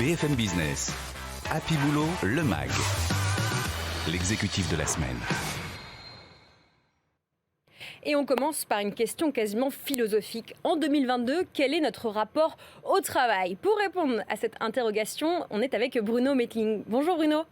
BFM Business, Happy Boulot, le MAG, l'exécutif de la semaine. Et on commence par une question quasiment philosophique. En 2022, quel est notre rapport au travail? Pour répondre à cette interrogation, on est avec Bruno Mettling. Bonjour Bruno.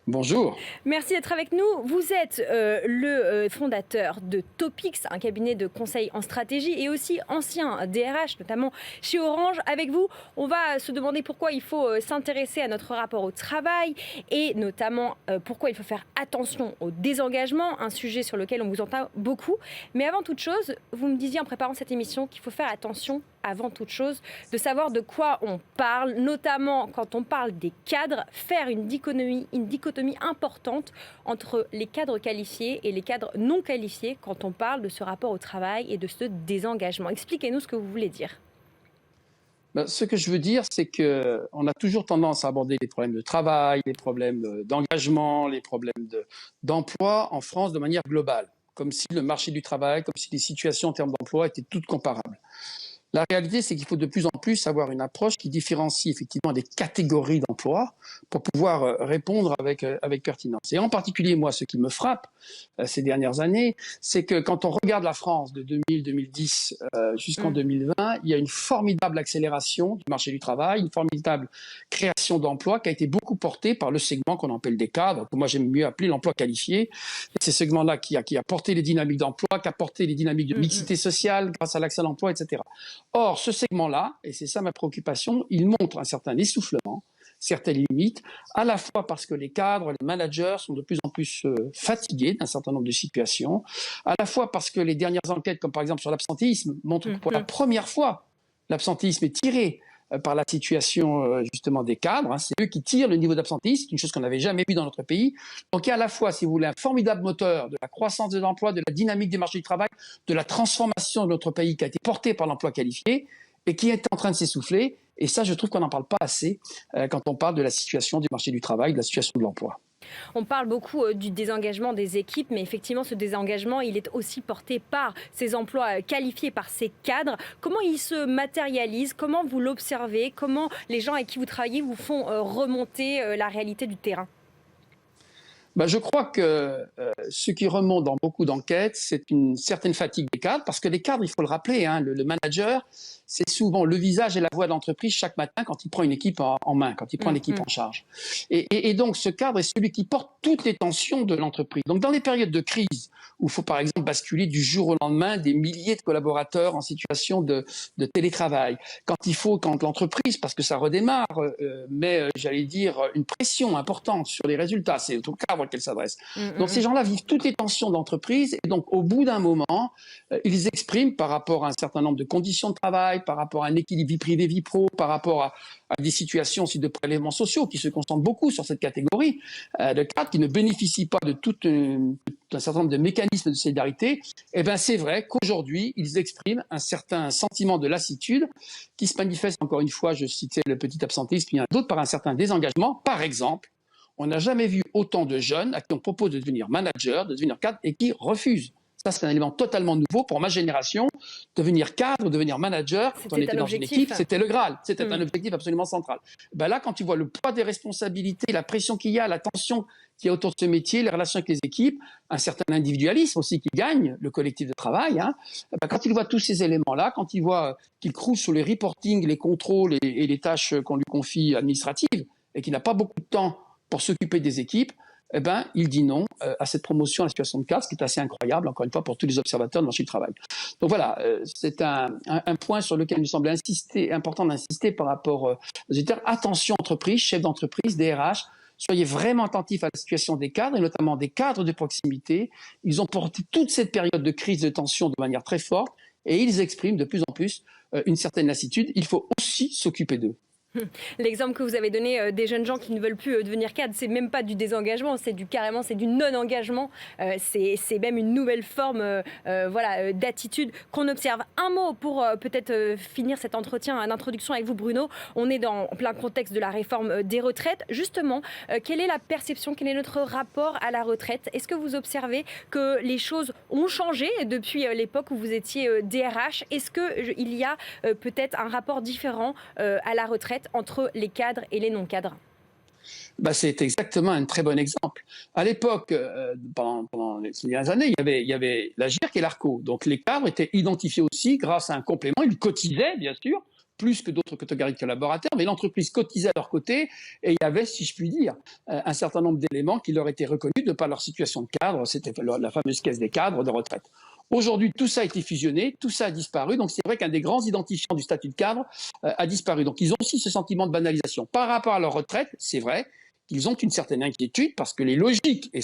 Bonjour. Merci d'être avec nous. Vous êtes le fondateur de Topix, un cabinet de conseil en stratégie et aussi ancien DRH, notamment chez Orange. Avec vous, on va se demander pourquoi il faut s'intéresser à notre rapport au travail et notamment pourquoi il faut faire attention au désengagement, un sujet sur lequel on vous entend beaucoup. Mais avant toute chose, vous me disiez en préparant cette émission qu'il faut faire attention avant toute chose, de savoir de quoi on parle, notamment quand on parle des cadres, faire une dichotomie importante entre les cadres qualifiés et les cadres non qualifiés quand on parle de ce rapport au travail et de ce désengagement. Expliquez-nous ce que vous voulez dire. Ce que je veux dire, c'est qu'on a toujours tendance à aborder les problèmes de travail, les problèmes d'engagement, les problèmes d'emploi en France de manière globale, comme si le marché du travail, comme si les situations en termes d'emploi étaient toutes comparables. La réalité, c'est qu'il faut de plus en plus avoir une approche qui différencie effectivement des catégories d'emplois pour pouvoir répondre avec pertinence. Et en particulier, moi, ce qui me frappe ces dernières années, c'est que quand on regarde la France de 2010 jusqu'en 2020, il y a une formidable accélération du marché du travail, une formidable création d'emplois qui a été beaucoup portée par le segment qu'on appelle des cadres, que moi j'aime mieux appeler l'emploi qualifié. Et c'est ce segment-là qui a porté les dynamiques d'emploi, qui a porté les dynamiques de mixité sociale grâce à l'accès à l'emploi, etc. Or, ce segment-là, et c'est ça ma préoccupation, il montre un certain essoufflement, certaines limites, à la fois parce que les cadres, les managers sont de plus en plus fatigués d'un certain nombre de situations, à la fois parce que les dernières enquêtes, comme par exemple sur l'absentéisme, montrent que pour la première fois, l'absentéisme est tiré par la situation justement des cadres. C'est eux qui tirent le niveau d'absentéisme, c'est une chose qu'on n'avait jamais vue dans notre pays. Donc il y a à la fois, si vous voulez, un formidable moteur de la croissance de l'emploi, de la dynamique des marchés du travail, de la transformation de notre pays qui a été portée par l'emploi qualifié et qui est en train de s'essouffler. Et ça, je trouve qu'on n'en parle pas assez quand on parle de la situation du marché du travail, de la situation de l'emploi. On parle beaucoup du désengagement des équipes, mais effectivement, ce désengagement, il est aussi porté par ces emplois qualifiés, par ces cadres. Comment il se matérialise? Comment vous l'observez? Comment les gens avec qui vous travaillez vous font remonter la réalité du terrain? Je crois que ce qui remonte dans beaucoup d'enquêtes, c'est une certaine fatigue des cadres, parce que les cadres, il faut le rappeler, le manager, c'est souvent le visage et la voix de l'entreprise chaque matin quand il prend une équipe en main, quand il prend l'équipe en charge. Et donc, ce cadre est celui qui porte toutes les tensions de l'entreprise. Donc, dans les périodes de crise, où il faut par exemple basculer du jour au lendemain des milliers de collaborateurs en situation de télétravail, quand l'entreprise, parce que ça redémarre, met, j'allais dire, une pression importante sur les résultats, c'est au cadre auquel s'adresse. Donc, ces gens-là vivent toutes les tensions d'entreprise et donc, au bout d'un moment, ils expriment par rapport à un certain nombre de conditions de travail, par rapport à un équilibre vie privée, vie pro, par rapport à des situations aussi de prélèvements sociaux qui se concentrent beaucoup sur cette catégorie de cadres qui ne bénéficient pas de d'un certain nombre de mécanismes de solidarité. Eh bien, c'est vrai qu'aujourd'hui, ils expriment un certain sentiment de lassitude qui se manifeste, encore une fois, je citais le petit absentéisme, il y en a d'autres par un certain désengagement. Par exemple, on n'a jamais vu autant de jeunes à qui on propose de devenir manager, de devenir cadre et qui refusent. Ça, c'est un élément totalement nouveau pour ma génération. Devenir cadre, devenir manager, quand on était dans une équipe, c'était le Graal. C'était un objectif absolument central. Là, quand tu vois le poids des responsabilités, la pression qu'il y a, la tension qu'il y a autour de ce métier, les relations avec les équipes, un certain individualisme aussi qui gagne le collectif de travail, quand il voit tous ces éléments-là, quand il voit qu'il croule sur les reporting, les contrôles et les tâches qu'on lui confie administratives et qu'il n'a pas beaucoup de temps pour s'occuper des équipes, il dit non à cette promotion à la situation de cadre, ce qui est assez incroyable, encore une fois, pour tous les observateurs du marché du travail. Donc voilà, c'est un point sur lequel il me semble important d'insister par rapport aux auditeurs. Attention entreprise, chef d'entreprise, DRH, soyez vraiment attentifs à la situation des cadres, et notamment des cadres de proximité. Ils ont porté toute cette période de crise, de tension de manière très forte, et ils expriment de plus en plus une certaine lassitude. Il faut aussi s'occuper d'eux. L'exemple que vous avez donné des jeunes gens qui ne veulent plus devenir cadres, c'est même pas du désengagement, c'est du non-engagement. C'est même une nouvelle forme d'attitude qu'on observe. Un mot pour peut-être finir cet entretien d'introduction avec vous, Bruno. On est dans plein contexte de la réforme des retraites. Justement, quelle est la perception, quel est notre rapport à la retraite? Est-ce que vous observez que les choses ont changé depuis l'époque où vous étiez DRH? Est-ce qu'il y a peut-être un rapport différent à la retraite retraite entre les cadres et les non-cadres? C'est exactement un très bon exemple. À l'époque, pendant les dernières années, il y avait la GIRC et l'ARCO. Donc les cadres étaient identifiés aussi grâce à un complément. Ils cotisaient, bien sûr, plus que d'autres catégories de collaborateurs, mais l'entreprise cotisait à leur côté et il y avait, si je puis dire, un certain nombre d'éléments qui leur étaient reconnus de par leur situation de cadre. C'était la fameuse caisse des cadres de retraite. Aujourd'hui, tout ça a été fusionné, tout ça a disparu. Donc, c'est vrai qu'un des grands identifiants du statut de cadre a disparu. Donc, ils ont aussi ce sentiment de banalisation. Par rapport à leur retraite, c'est vrai qu'ils ont une certaine inquiétude parce que les logiques, et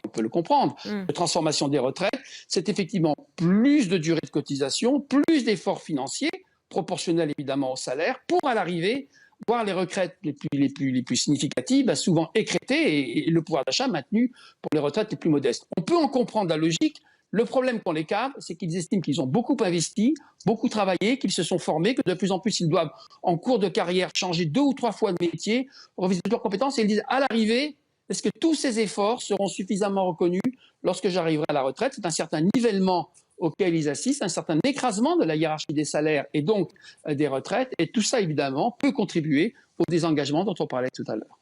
on peut le comprendre, de transformation des retraites, c'est effectivement plus de durée de cotisation, plus d'efforts financiers, proportionnels évidemment au salaire, pour à l'arrivée voir les retraites les plus significatives, souvent écrêtées et le pouvoir d'achat maintenu pour les retraites les plus modestes. On peut en comprendre la logique. Le problème qu'ont les cadres, c'est qu'ils estiment qu'ils ont beaucoup investi, beaucoup travaillé, qu'ils se sont formés, que de plus en plus ils doivent, en cours de carrière, changer 2 ou 3 fois de métier, revisiter leurs compétences, et ils disent à l'arrivée, est-ce que tous ces efforts seront suffisamment reconnus lorsque j'arriverai à la retraite? C'est un certain nivellement auquel ils assistent, un certain écrasement de la hiérarchie des salaires et donc des retraites, et tout ça évidemment peut contribuer au désengagement dont on parlait tout à l'heure.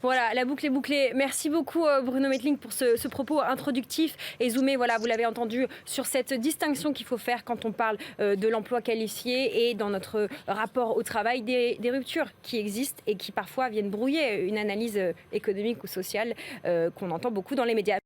Voilà, la boucle est bouclée. Merci beaucoup Bruno Mettling pour ce propos introductif. Et Zoomé, voilà, vous l'avez entendu, sur cette distinction qu'il faut faire quand on parle de l'emploi qualifié et dans notre rapport au travail, des ruptures qui existent et qui parfois viennent brouiller une analyse économique ou sociale qu'on entend beaucoup dans les médias.